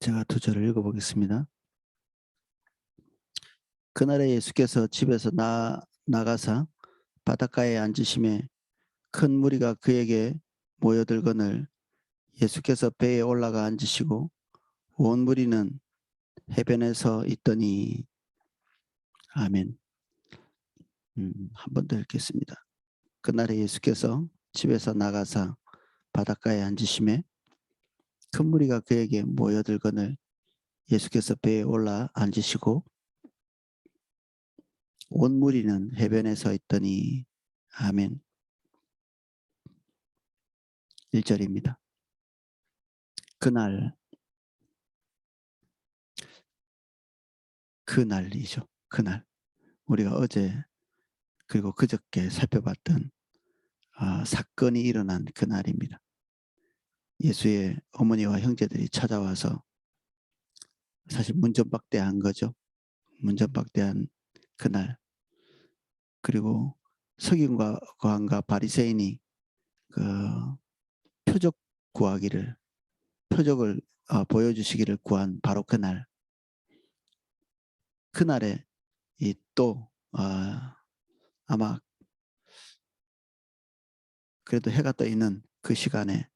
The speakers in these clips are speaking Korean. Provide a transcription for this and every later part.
제가 두 절을 읽어보겠습니다. 그날에 예수께서 집에서 나가사 바닷가에 앉으심에 큰 무리가 그에게 모여들거늘 예수께서 배에 올라가 앉으시고 온 무리는 해변에서 있더니. 아멘. 한 번 더 읽겠습니다. 그날에 예수께서 집에서 나가사 바닷가에 앉으심에 큰 무리가 그에게 모여들거늘 예수께서 배에 올라 앉으시고 온 무리는 해변에 서 있더니. 아멘. 1절입니다. 그날이죠. 그날. 우리가 어제 그리고 그저께 살펴봤던 사건이 일어난 그날입니다. 예수의 어머니와 형제들이 찾아와서 사실 문전박대한 거죠. 문전박대한 그날. 그리고 서기관과 바리새인이 그 표적 구하기를 표적을 보여주시기를 구한 바로 그날. 그날에 또 아마 그래도 해가 떠 있는 그 시간에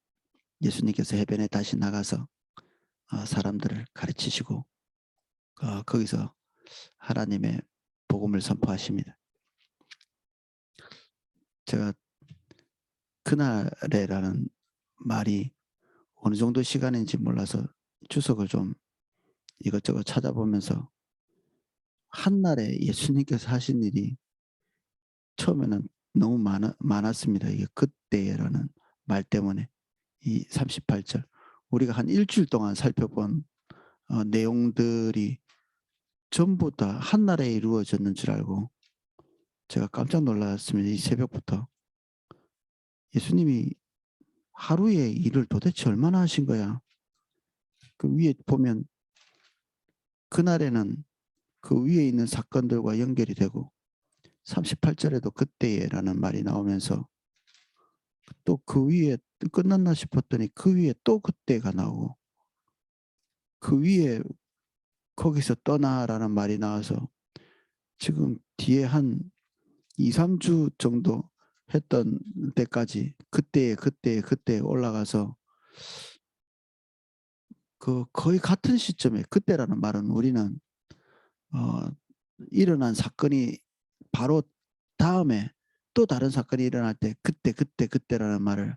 예수님께서 해변에 다시 나가서 사람들을 가르치시고 거기서 하나님의 복음을 선포하십니다. 제가 그날에라는 말이 어느 정도 시간인지 몰라서 주석을 좀 이것저것 찾아보면서 한날에 예수님께서 하신 일이 처음에는 너무 많았습니다. 이게 그때라는 말 때문에. 이 38절 우리가 한 일주일 동안 살펴본 내용들이 전부 다 한날에 이루어졌는 줄 알고 제가 깜짝 놀랐습니다. 이 새벽부터. 예수님이 하루에 일을 도대체 얼마나 하신 거야. 그 위에 보면 그날에는 그 위에 있는 사건들과 연결이 되고 38절에도 그때에라는 말이 나오면서 또 그 위에 끝났나 싶었더니 그 위에 또 그때가 나오고 그 위에 거기서 떠나라는 말이 나와서 지금 뒤에 한 2-3주 정도 했던 때까지 그때 올라가서 그 거의 같은 시점에 그때라는 말은 우리는 일어난 사건이 바로 다음에 또 다른 사건이 일어날 때 그때라는 말을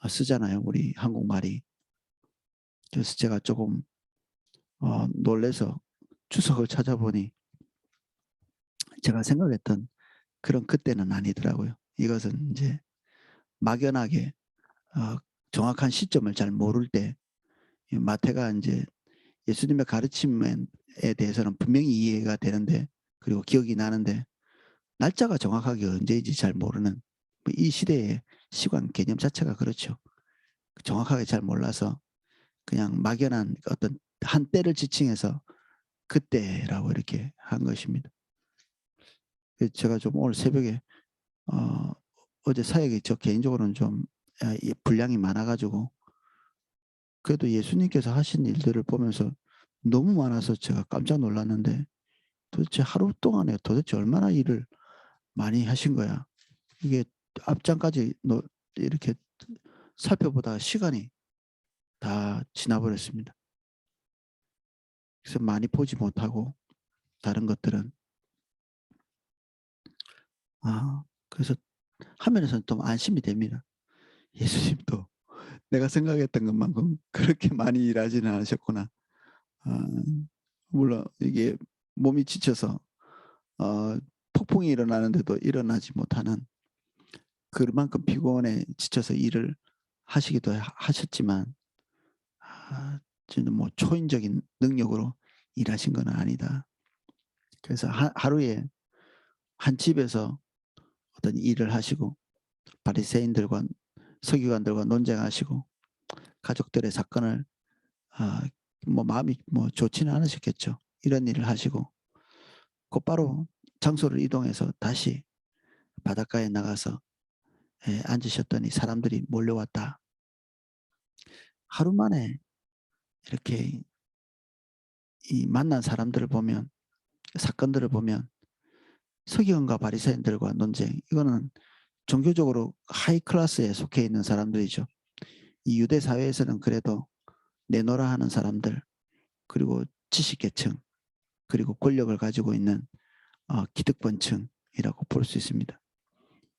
쓰잖아요. 우리 한국말이. 그래서 제가 조금 놀래서 주석을 찾아보니 제가 생각했던 그런 그때는 아니더라고요. 이것은 이제 막연하게 정확한 시점을 잘 모를 때 마태가 이제 예수님의 가르침에 대해서는 분명히 이해가 되는데 그리고 기억이 나는데 날짜가 정확하게 언제인지 잘 모르는 이 시대의 시간 개념 자체가 그렇죠. 정확하게 잘 몰라서 그냥 막연한 어떤 한 때를 지칭해서 그때라고 이렇게 한 것입니다. 제가 좀 오늘 새벽에 어제 사역이 저 개인적으로는 좀 분량이 많아 가지고 그래도 예수님께서 하신 일들을 보면서 너무 많아서 제가 깜짝 놀랐는데 도대체 하루 동안에 도대체 얼마나 일을 많이 하신 거야. 이게 앞장까지 이렇게 살펴보다가 시간이 다 지나버렸습니다. 그래서 많이 보지 못하고 다른 것들은 그래서 화면에서는 좀 안심이 됩니다. 예수님도 내가 생각했던 것만큼 그렇게 많이 일하지는 않으셨구나. 물론 이게 몸이 지쳐서 폭풍이 일어나는데도 일어나지 못하는 그만큼 피곤에 지쳐서 일을 하시기도 하셨지만 저는 뭐 초인적인 능력으로 일하신 건 아니다. 그래서 하루에 한 집에서 어떤 일을 하시고 바리새인들과 서기관들과 논쟁하시고 가족들의 사건을 뭐 마음이 뭐 좋지는 않으셨겠죠. 이런 일을 하시고 곧바로 장소를 이동해서 다시 바닷가에 나가서 앉으셨더니 사람들이 몰려왔다. 하루 만에 이렇게 이 만난 사람들을 보면, 사건들을 보면 서기관과 바리새인들과 논쟁, 이거는 종교적으로 하이 클래스에 속해 있는 사람들이죠. 이 유대 사회에서는 그래도 내노라 하는 사람들, 그리고 지식계층, 그리고 권력을 가지고 있는 기득권층이라고 볼 수 있습니다.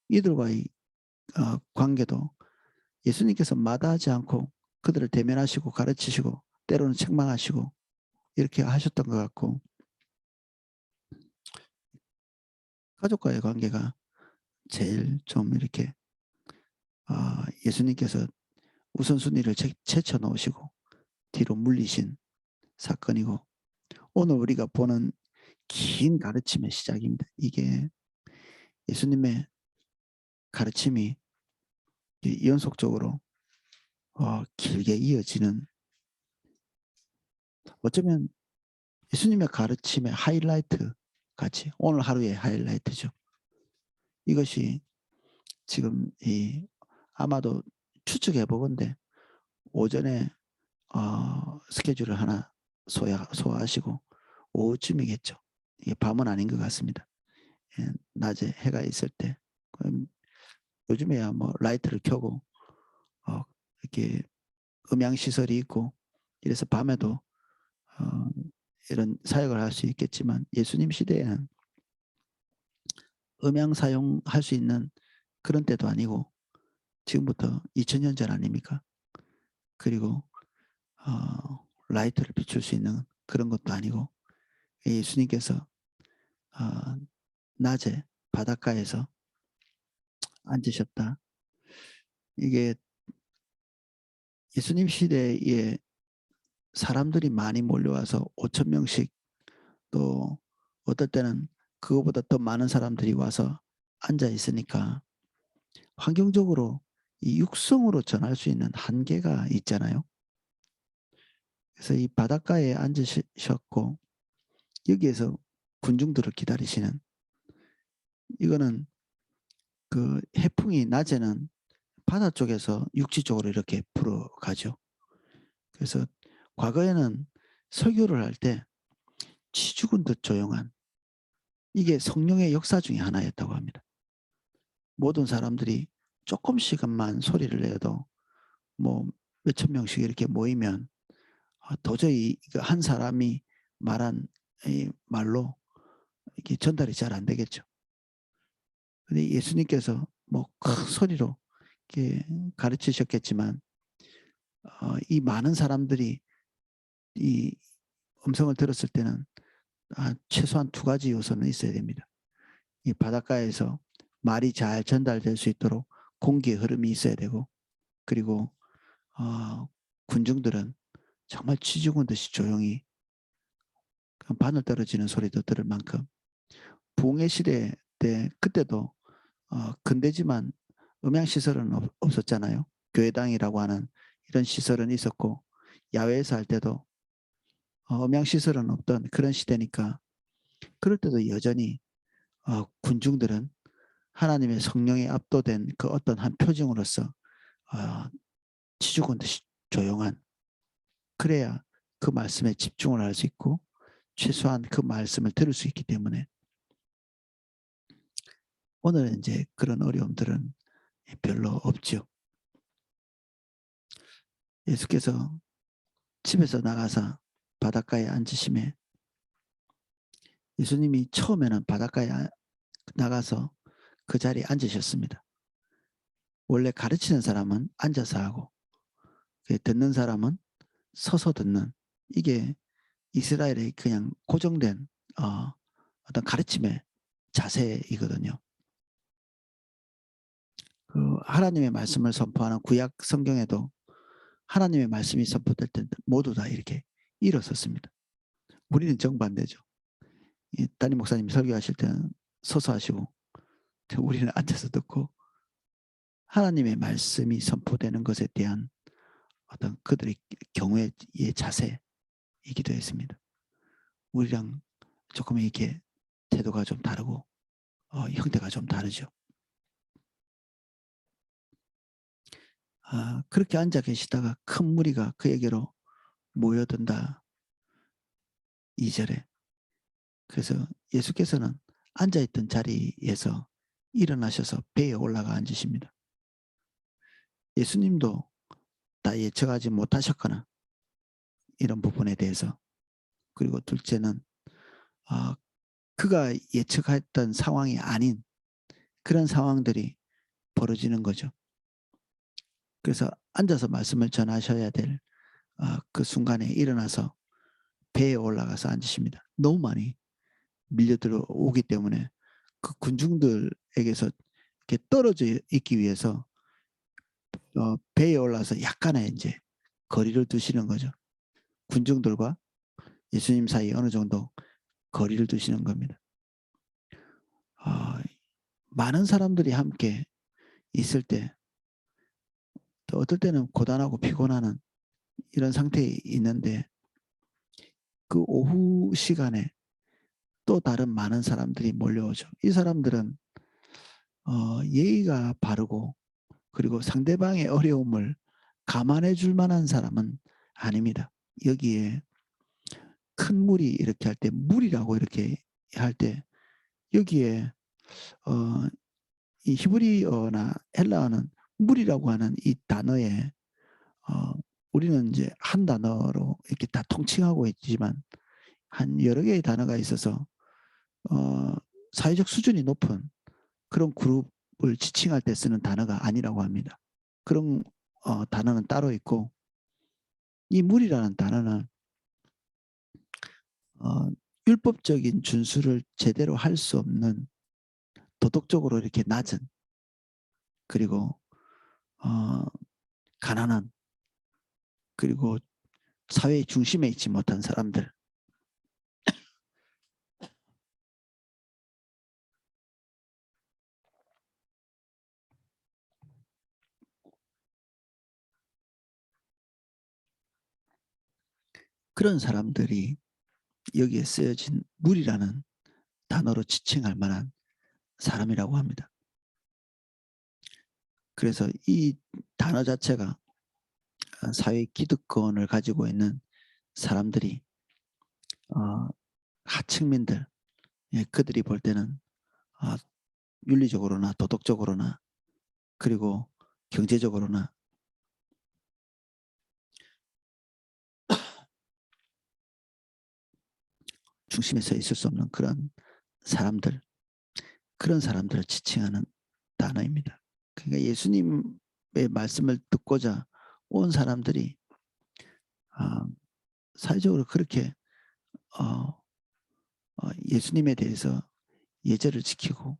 이들과의 관계도 예수님께서 마다하지 않고 그들을 대면하시고 가르치시고 때로는 책망하시고 이렇게 하셨던 것 같고, 가족과의 관계가 제일 좀 이렇게 예수님께서 우선순위를 제쳐 놓으시고 뒤로 물리신 사건이고, 오늘 우리가 보는 긴 가르침의 시작입니다. 이게 예수님의 가르침이 연속적으로 길게 이어지는, 어쩌면 예수님의 가르침의 하이라이트 같이, 오늘 하루의 하이라이트죠. 이것이 지금 아마도 추측해 보건대 오전에 스케줄을 하나 소화하시고 오후쯤이겠죠. 이게 밤은 아닌 것 같습니다. 예, 낮에 해가 있을 때. 요즘에야 뭐 라이트를 켜고 이렇게 음향 시설이 있고 이래서 밤에도 이런 사역을 할 수 있겠지만, 예수님 시대에는 음향 사용할 수 있는 그런 때도 아니고 지금부터 2000년 전 아닙니까? 그리고 라이트를 비출 수 있는 그런 것도 아니고, 예수님께서 낮에 바닷가에서 앉으셨다. 이게 예수님 시대에 사람들이 많이 몰려와서 5천 명씩, 또 어떨 때는 그거보다 더 많은 사람들이 와서 앉아 있으니까 환경적으로 이 육성으로 전할 수 있는 한계가 있잖아요. 그래서 이 바닷가에 앉으셨고 여기에서 군중들을 기다리시는, 이거는 그 해풍이 낮에는 바다 쪽에서 육지 쪽으로 이렇게 불어가죠. 그래서 과거에는 설교를 할 때 치죽은 듯 조용한, 이게 성령의 역사 중에 하나였다고 합니다. 모든 사람들이 조금씩만 소리를 내도 뭐 몇천 명씩 이렇게 모이면 도저히 한 사람이 말한 이 말로 이게 전달이 잘 안 되겠죠. 근데 예수님께서 뭐 큰 소리로 이렇게 가르치셨겠지만 이 많은 사람들이 이 음성을 들었을 때는 최소한 두 가지 요소는 있어야 됩니다. 이 바닷가에서 말이 잘 전달될 수 있도록 공기의 흐름이 있어야 되고, 그리고 군중들은 정말 쥐 죽은 듯이 조용히 바늘 떨어지는 소리도 들을 만큼, 부흥의 시대 때 그때도 근대지만 음향 시설은 없었잖아요. 교회당이라고 하는 이런 시설은 있었고, 야외에서 할 때도 음향 시설은 없던 그런 시대니까, 그럴 때도 여전히 군중들은 하나님의 성령에 압도된 그 어떤 한 표징으로서 치죽은 듯이 조용한, 그래야 그 말씀에 집중을 할 수 있고 최소한 그 말씀을 들을 수 있기 때문에, 오늘은 이제 그런 어려움들은 별로 없죠. 예수께서 집에서 나가서 바닷가에 앉으심에, 예수님이 처음에는 바닷가에 나가서 그 자리에 앉으셨습니다. 원래 가르치는 사람은 앉아서 하고 듣는 사람은 서서 듣는, 이게 이스라엘의 그냥 고정된 어떤 가르침의 자세이거든요. 그 하나님의 말씀을 선포하는 구약 성경에도 하나님의 말씀이 선포될 때 모두 다 이렇게 일어섰습니다. 우리는 정반대죠. 담임 목사님 설교하실 때는 서서 하시고 우리는 앉아서 듣고, 하나님의 말씀이 선포되는 것에 대한 어떤 그들의 경우의 자세이기도 했습니다. 우리랑 조금 이렇게 태도가 좀 다르고 형태가 좀 다르죠. 그렇게 앉아 계시다가 큰 무리가 그에게로 모여든다. 2절에. 그래서 예수께서는 앉아있던 자리에서 일어나셔서 배에 올라가 앉으십니다. 예수님도 다 예측하지 못하셨거나 이런 부분에 대해서, 그리고 둘째는 그가 예측했던 상황이 아닌 그런 상황들이 벌어지는 거죠. 그래서 앉아서 말씀을 전하셔야 될 그 순간에 일어나서 배에 올라가서 앉으십니다. 너무 많이 밀려들어 오기 때문에 그 군중들에게서 이렇게 떨어져 있기 위해서 배에 올라서 약간의 이제 거리를 두시는 거죠. 군중들과 예수님 사이 어느 정도 거리를 두시는 겁니다. 많은 사람들이 함께 있을 때 또 어떨 때는 고단하고 피곤하는 이런 상태에 있는데, 그 오후 시간에 또 다른 많은 사람들이 몰려오죠. 이 사람들은 예의가 바르고 그리고 상대방의 어려움을 감안해 줄 만한 사람은 아닙니다. 여기에 큰 무리 이렇게 할 때, 무리라고 이렇게 할 때 여기에 이 히브리어나 헬라어는 무리라고 하는 이 단어에 우리는 이제 한 단어로 이렇게 다 통칭하고 있지만 한 여러 개의 단어가 있어서 사회적 수준이 높은 그런 그룹을 지칭할 때 쓰는 단어가 아니라고 합니다. 그런 단어는 따로 있고, 이 무리라는 단어는 율법적인 준수를 제대로 할 수 없는, 도덕적으로 이렇게 낮은, 그리고 가난한, 그리고 사회의 중심에 있지 못한 사람들, 그런 사람들이 여기에 쓰여진 무리라는 단어로 지칭할 만한 사람이라고 합니다. 그래서 이 단어 자체가 사회 기득권을 가지고 있는 사람들이 하층민들, 그들이 볼 때는 윤리적으로나 도덕적으로나 그리고 경제적으로나 중심에 서 있을 수 없는 그런 사람들, 그런 사람들을 지칭하는 단어입니다. 그러니까 예수님의 말씀을 듣고자 온 사람들이 사회적으로 그렇게 예수님에 대해서 예절을 지키고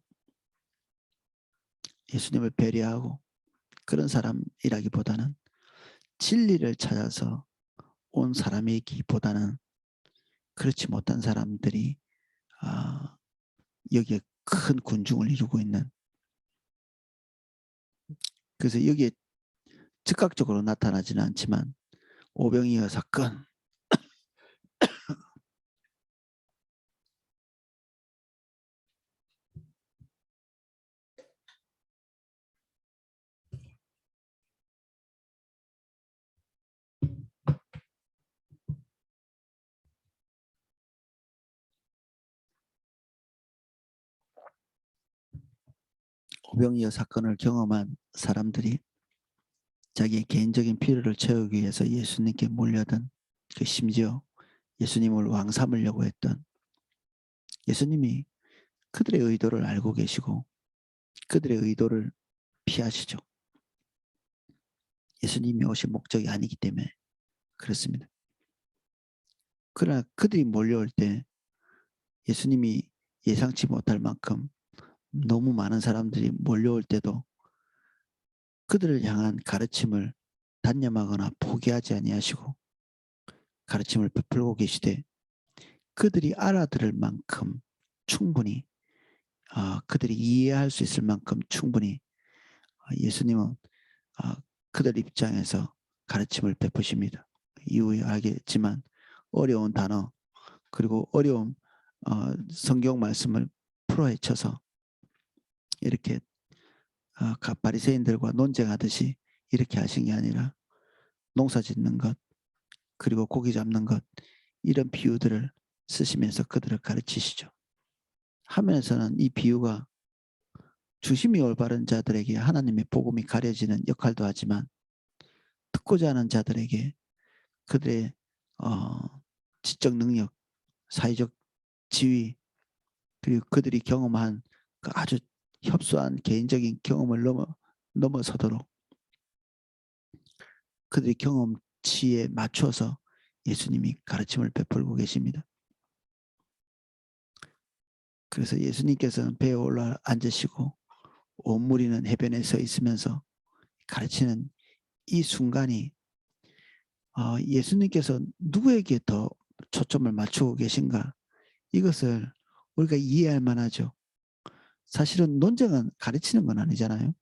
예수님을 배려하고 그런 사람이라기보다는 진리를 찾아서 온 사람이기보다는 그렇지 못한 사람들이 여기에 큰 군중을 이루고 있는, 그래서 여기에 즉각적으로 나타나지는 않지만 오병이어 사건, 오병이어 사건을 경험한 사람들이 자기의 개인적인 필요를 채우기 위해서 예수님께 몰려든, 그 심지어 예수님을 왕 삼으려고 했던, 예수님이 그들의 의도를 알고 계시고 그들의 의도를 피하시죠. 예수님이 오신 목적이 아니기 때문에 그렇습니다. 그러나 그들이 몰려올 때 예수님이 예상치 못할 만큼 너무 많은 사람들이 몰려올 때도 그들을 향한 가르침을 단념하거나 포기하지 아니하시고 가르침을 베풀고 계시되, 그들이 알아들을 만큼 충분히 그들이 이해할 수 있을 만큼 충분히 예수님은 그들 입장에서 가르침을 베푸십니다. 이후에 알겠지만 어려운 단어 그리고 어려운 성경 말씀을 풀어헤쳐서 이렇게 바리새인들과 논쟁하듯이 이렇게 하신 게 아니라 농사 짓는 것 그리고 고기 잡는 것, 이런 비유들을 쓰시면서 그들을 가르치시죠. 화면에서는 이 비유가 중심이 올바른 자들에게 하나님의 복음이 가려지는 역할도 하지만 듣고자 하는 자들에게 그들의 지적 능력, 사회적 지위, 그리고 그들이 경험한 그 아주 협소한 개인적인 경험을 넘어서도록 그들의 경험치에 맞춰서 예수님이 가르침을 베풀고 계십니다. 그래서 예수님께서는 배에 올라 앉으시고 온 무리는 해변에 서 있으면서 가르치는 이 순간이 예수님께서 누구에게 더 초점을 맞추고 계신가, 이것을 우리가 이해할 만하죠. 사실은 논쟁은 가르치는 건 아니잖아요.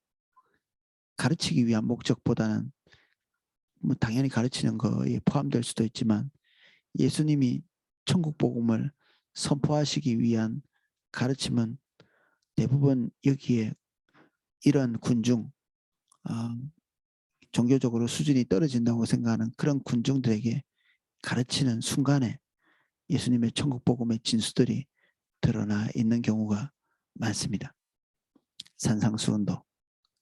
가르치기 위한 목적보다는 뭐 당연히 가르치는 거에 포함될 수도 있지만 예수님이 천국 복음을 선포하시기 위한 가르침은 대부분 여기에 이런 군중, 종교적으로 수준이 떨어진다고 생각하는 그런 군중들에게 가르치는 순간에 예수님의 천국 복음의 진수들이 드러나 있는 경우가 많습니다. 산상수훈도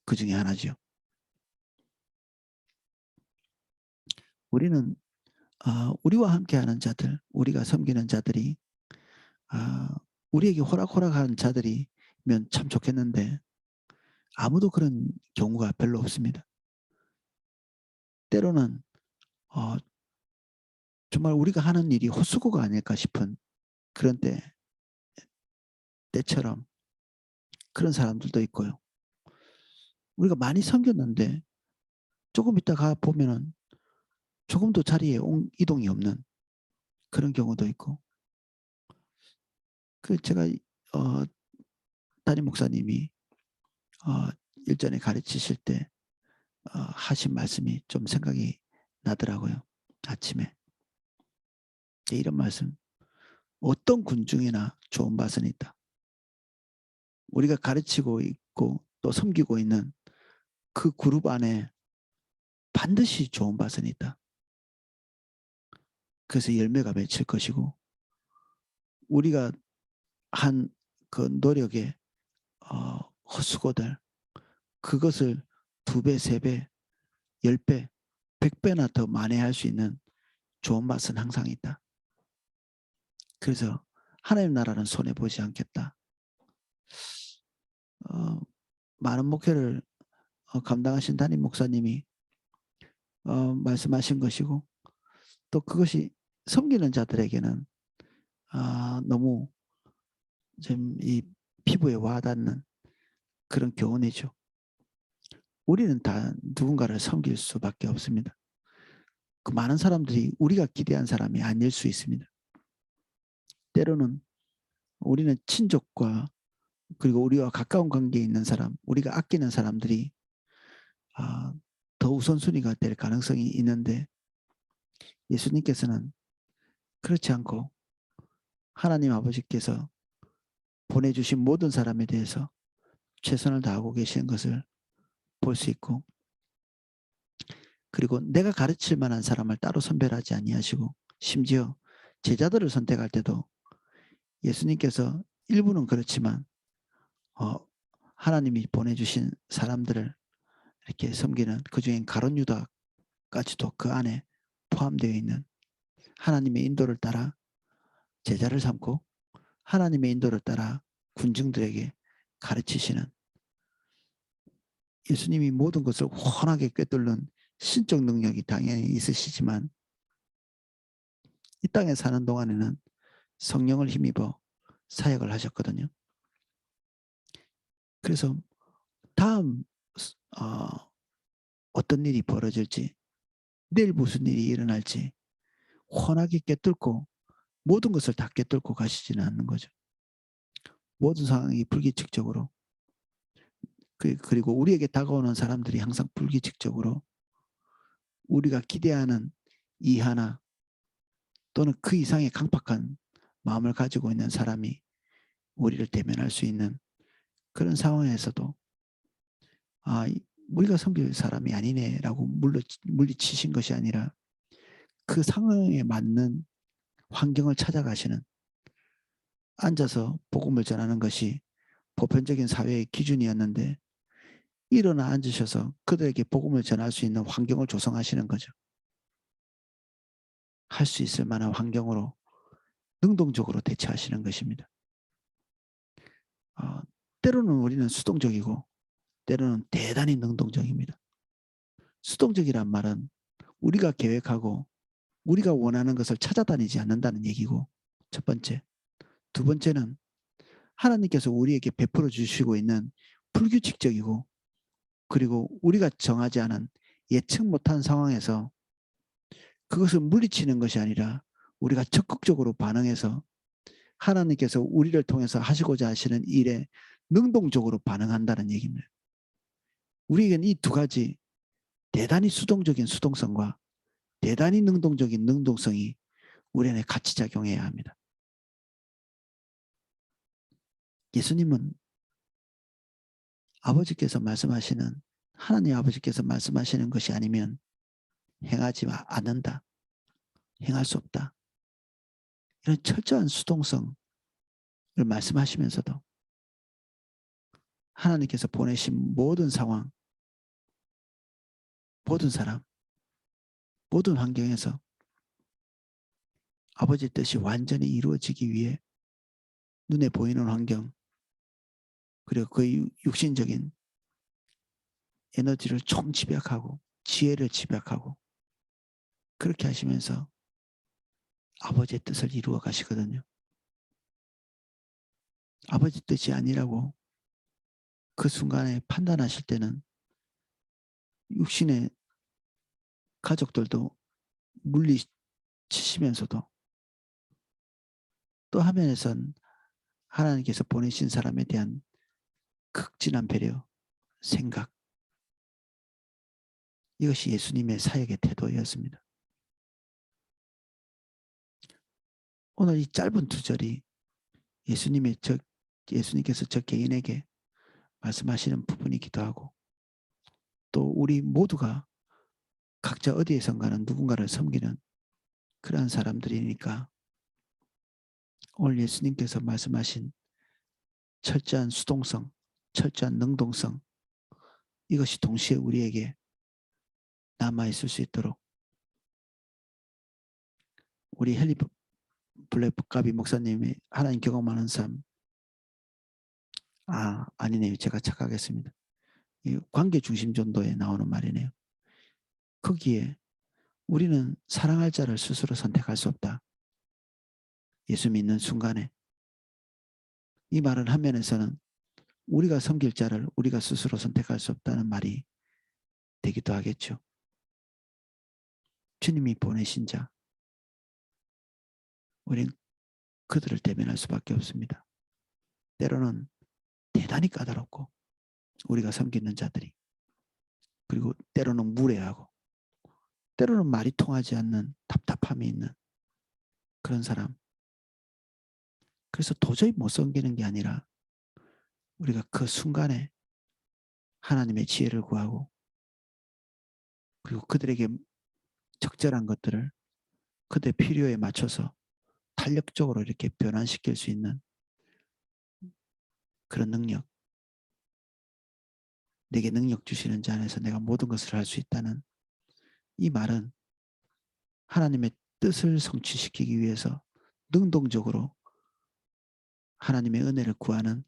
그 중에 하나죠. 우리는 우리와 함께하는 자들, 우리가 섬기는 자들이 우리에게 호락호락한 자들이면 참 좋겠는데 아무도 그런 경우가 별로 없습니다. 때로는 정말 우리가 하는 일이 헛수고가 아닐까 싶은 그런 때처럼 그런 사람들도 있고요. 우리가 많이 섬겼는데 조금 있다가 보면은 조금도 자리에 이동이 없는 그런 경우도 있고, 그 제가 담임 목사님이 일전에 가르치실 때 하신 말씀이 좀 생각이 나더라고요. 아침에 이런 말씀, 어떤 군중이나 좋은 밭은 있다. 우리가 가르치고 있고 또 섬기고 있는 그 그룹 안에 반드시 좋은 밭은 있다. 그래서 열매가 맺힐 것이고 우리가 한 그 노력의 헛수고들, 그것을 2배, 3배, 10배, 100배나 더 만회할 수 있는 좋은 맛은 항상 있다. 그래서 하나님 나라는 손해보지 않겠다. 많은 목회를 감당하신 담임 목사님이 말씀하신 것이고 또 그것이 섬기는 자들에게는 너무 좀 이 피부에 와닿는 그런 교훈이죠. 우리는 다 누군가를 섬길 수밖에 없습니다. 그 많은 사람들이 우리가 기대한 사람이 아닐 수 있습니다. 때로는 우리는 친족과 그리고 우리와 가까운 관계에 있는 사람, 우리가 아끼는 사람들이 더 우선순위가 될 가능성이 있는데 예수님께서는 그렇지 않고 하나님 아버지께서 보내주신 모든 사람에 대해서 최선을 다하고 계시는 것을 볼 수 있고, 그리고 내가 가르칠 만한 사람을 따로 선별하지 아니하시고 심지어 제자들을 선택할 때도 예수님께서 일부는 그렇지만 하나님이 보내주신 사람들을 이렇게 섬기는, 그중엔 가룟 유다까지도 그 안에 포함되어 있는, 하나님의 인도를 따라 제자를 삼고 하나님의 인도를 따라 군중들에게 가르치시는, 예수님이 모든 것을 훤하게 꿰뚫는 신적 능력이 당연히 있으시지만 이 땅에 사는 동안에는 성령을 힘입어 사역을 하셨거든요. 그래서 다음 어떤 일이 벌어질지, 내일 무슨 일이 일어날지 훤하게 꿰뚫고 모든 것을 다 꿰뚫고 가시지는 않는 거죠. 모든 상황이 불규칙적으로, 그리고 우리에게 다가오는 사람들이 항상 불규칙적으로 우리가 기대하는 이 하나 또는 그 이상의 강팍한 마음을 가지고 있는 사람이 우리를 대면할 수 있는 그런 상황에서도 우리가 섬길 사람이 아니네라고 물리치신 것이 아니라 그 상황에 맞는 환경을 찾아가시는, 앉아서 복음을 전하는 것이 보편적인 사회의 기준이었는데 일어나 앉으셔서 그들에게 복음을 전할 수 있는 환경을 조성하시는 거죠. 할 수 있을 만한 환경으로 능동적으로 대처하시는 것입니다. 때로는 우리는 수동적이고 때로는 대단히 능동적입니다. 수동적이란 말은 우리가 계획하고 우리가 원하는 것을 찾아다니지 않는다는 얘기고, 첫 번째. 두 번째는 하나님께서 우리에게 베풀어 주시고 있는 불규칙적이고, 그리고 우리가 정하지 않은 예측 못한 상황에서 그것을 물리치는 것이 아니라 우리가 적극적으로 반응해서 하나님께서 우리를 통해서 하시고자 하시는 일에 능동적으로 반응한다는 얘기입니다. 우리에게는 이 두 가지, 대단히 수동적인 수동성과 대단히 능동적인 능동성이 우리 안에 같이 작용해야 합니다. 예수님은 아버지께서 말씀하시는, 하나님 아버지께서 말씀하시는 것이 아니면 행하지 않는다, 행할 수 없다, 이런 철저한 수동성을 말씀하시면서도 하나님께서 보내신 모든 상황, 모든 사람, 모든 환경에서 아버지의 뜻이 완전히 이루어지기 위해 눈에 보이는 환경, 그리고 그 육신적인 에너지를 총집약하고 지혜를 집약하고 그렇게 하시면서 아버지의 뜻을 이루어 가시거든요. 아버지 뜻이 아니라고 그 순간에 판단하실 때는 육신의 가족들도 물리치시면서도 또 화면에선 하나님께서 보내신 사람에 대한 극진한 배려, 생각, 이것이 예수님의 사역의 태도였습니다. 오늘 이 짧은 두 절이 예수님께서 저 개인에게 말씀하시는 부분이기도 하고, 또 우리 모두가 각자 어디에선가는 누군가를 섬기는 그러한 사람들이니까 오늘 예수님께서 말씀하신 철저한 수동성, 철저한 능동성, 이것이 동시에 우리에게 남아있을 수 있도록 우리 헨리 블랙가비 목사님이 하나님 경험하는 삶, 아니네요. 제가 착각했습니다. 관계 중심 전도에 나오는 말이네요. 거기에 우리는 사랑할 자를 스스로 선택할 수 없다. 예수 믿는 순간에 이 말을 한 면에서는 우리가 섬길 자를 우리가 스스로 선택할 수 없다는 말이 되기도 하겠죠. 주님이 보내신 자, 우린 그들을 대면할 수밖에 없습니다. 때로는 대단히 까다롭고 우리가 섬기는 자들이, 그리고 때로는 무례하고 때로는 말이 통하지 않는 답답함이 있는 그런 사람. 그래서 도저히 못 섬기는 게 아니라 우리가 그 순간에 하나님의 지혜를 구하고, 그리고 그들에게 적절한 것들을 그들의 필요에 맞춰서 탄력적으로 이렇게 변환시킬 수 있는 그런 능력, 내게 능력 주시는 자 안에서 내가 모든 것을 할 수 있다는 이 말은 하나님의 뜻을 성취시키기 위해서 능동적으로 하나님의 은혜를 구하는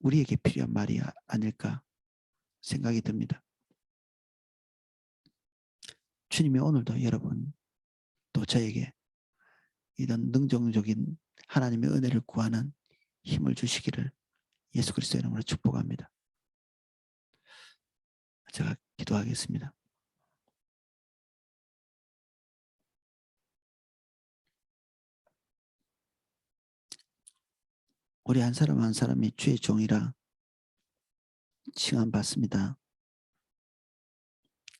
우리에게 필요한 말이 아닐까 생각이 듭니다. 주님이 오늘도 여러분 또 저에게 이런 능동적인 하나님의 은혜를 구하는 힘을 주시기를 예수 그리스도의 이름으로 축복합니다. 제가 기도하겠습니다. 우리 한 사람 한 사람이 주의 종이라 칭함받습니다.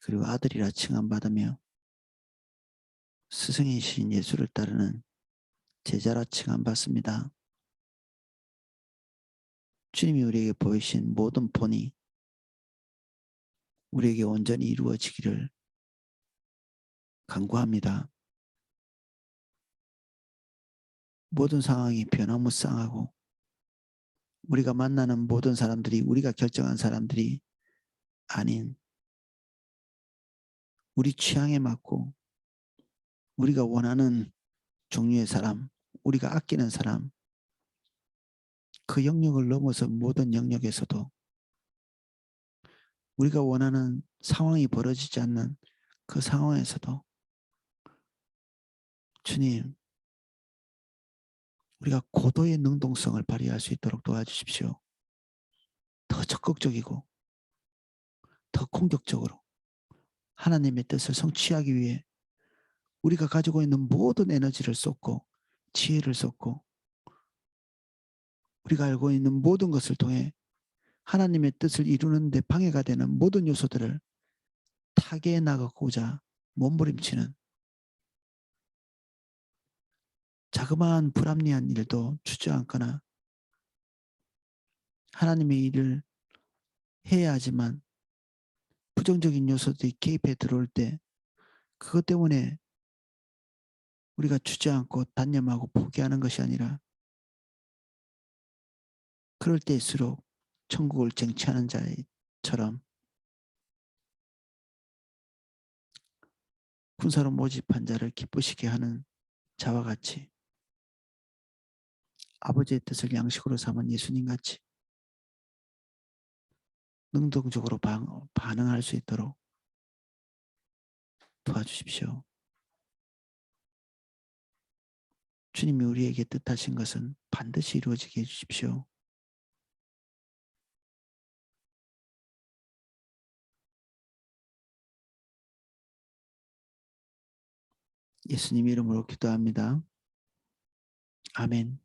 그리고 아들이라 칭함받으며 스승이신 예수를 따르는 제자라 칭함받습니다. 주님이 우리에게 보이신 모든 본이 우리에게 온전히 이루어지기를 간구합니다. 모든 상황이 변화무쌍하고 우리가 만나는 모든 사람들이 우리가 결정한 사람들이 아닌 우리 취향에 맞고 우리가 원하는 종류의 사람, 우리가 아끼는 사람, 그 영역을 넘어서 모든 영역에서도 우리가 원하는 상황이 벌어지지 않는 그 상황에서도 주님, 우리가 고도의 능동성을 발휘할 수 있도록 도와주십시오. 더 적극적이고 더 공격적으로 하나님의 뜻을 성취하기 위해 우리가 가지고 있는 모든 에너지를 쏟고 지혜를 쏟고 우리가 알고 있는 모든 것을 통해 하나님의 뜻을 이루는 데 방해가 되는 모든 요소들을 타개해 나가고자 몸부림치는 자그마한 불합리한 일도 주저앉거나 하나님의 일을 해야 하지만 부정적인 요소들이 개입해 들어올 때 그것 때문에 우리가 주저앉고 단념하고 포기하는 것이 아니라 그럴 때일수록 천국을 쟁취하는 자처럼 군사로 모집한 자를 기쁘시게 하는 자와 같이 아버지의 뜻을 양식으로 삼은 예수님같이 능동적으로 반응할 수 있도록 도와주십시오. 주님이 우리에게 뜻하신 것은 반드시 이루어지게 해주십시오. 예수님 이름으로 기도합니다. 아멘.